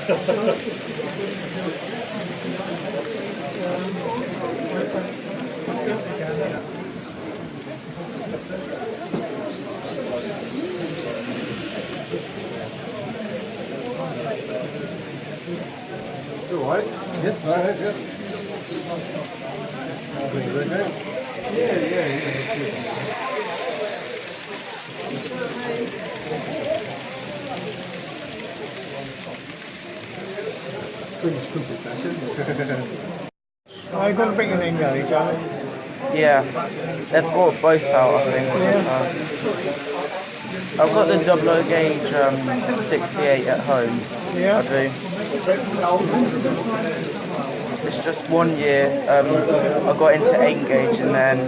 All right. Yes, go ahead. Yeah. Oh, you've got to bring an engage, haven't you? Yeah, they've brought both out, I think. I've got the double O gauge 68 at home. Yeah. I do. It's just 1 year. I got into 8 gauge and then.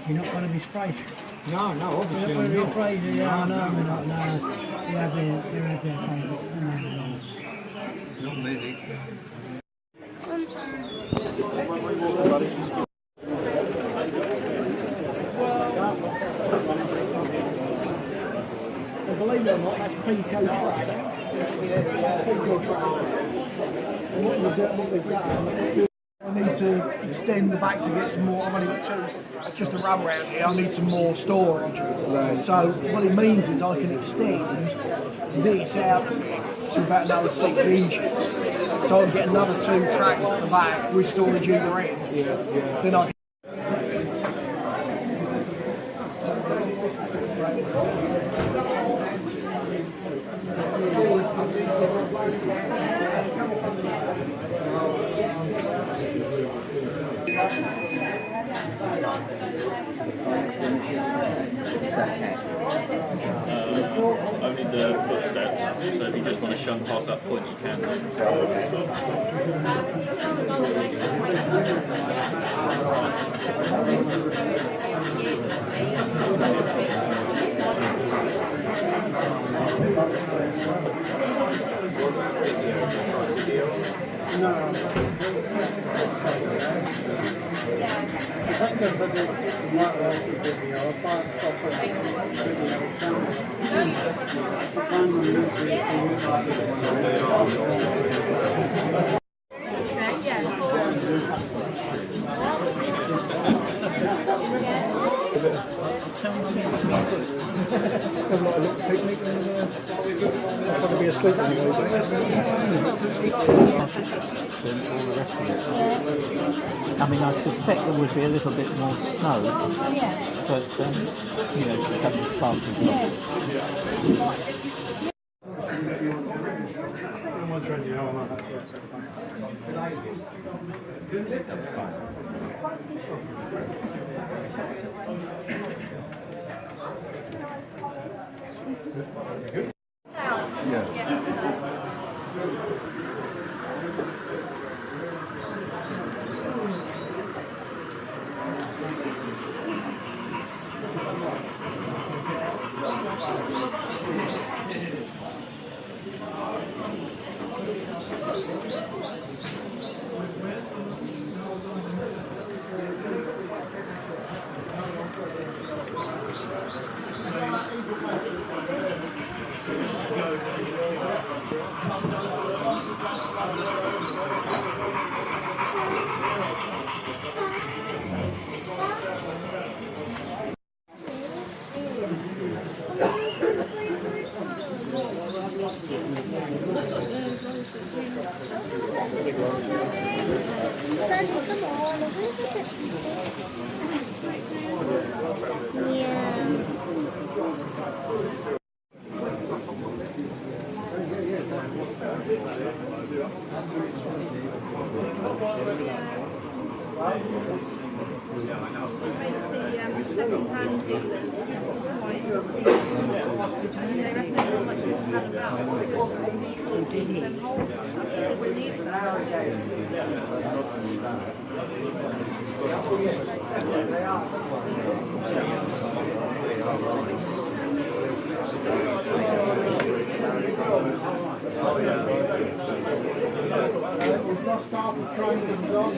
You're not going to be sprayed. No, obviously You're not going to be not. afraid. Yeah, no, we're not. No, you have their afraid. Not many. Believe it or not, that's Pico track. Pico track. And what we've done, I need to extend the back to get some more. I've only got just a run round here. I need some more storage. Right. So what it means is I can extend this out to about another 6 inches. So I can get another 2 tracks at the back with storage either end. Yeah. Then I Only the footsteps, so if you just want to shunt past that point, you can. Probably be asleep anyway. I mean, I suspect there would be a little bit more snow, but you know, to come to slanted Oh, did he? We've lost half the train and dogs.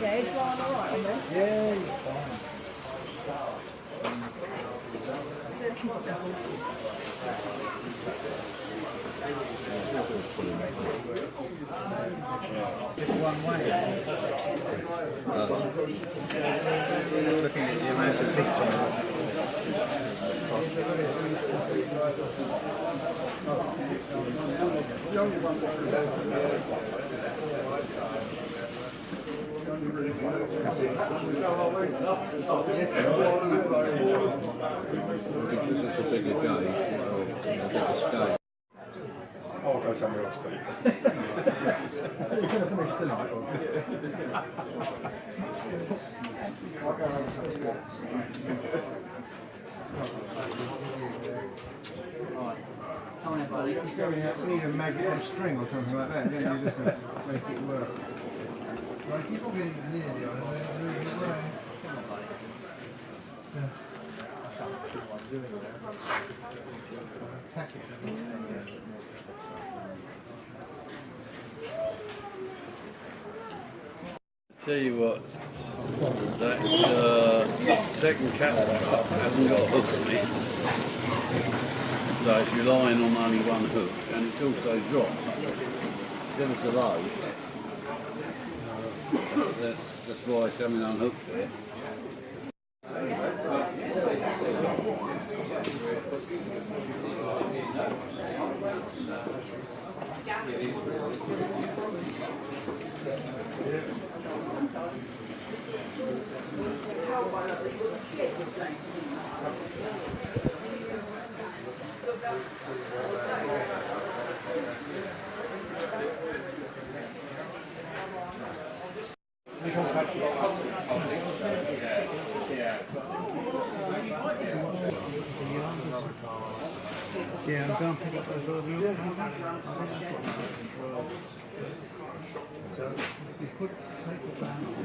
Yeah, he's drawing all right, isn't he? Yeah, you're fine. It's one way. Looking at the amount of seats on it. Because it's a bigger gauge, or a bigger scale. I'll go somewhere else, but You're going to finish tonight, or? You need a magnet or string or something like that, don't you, just to make it work. Like, you're probably near the island, and then move it around. Yeah. Attack it. Tell you what, that second cataract hasn't got a hook on it, so it's relying on only one hook, and it's also dropped. It's ever so low. That's why it's coming unhooked there. Yeah, I'm going to pick up those other So, if you put, take the fan off.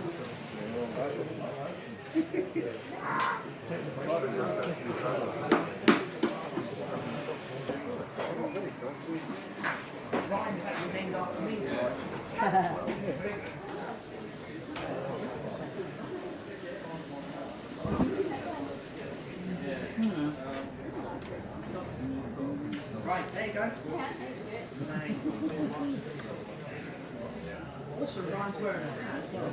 Take the bottom off. Ryan's actually named after me. Right, there you go. Also, Ryan's wearing a hat as well.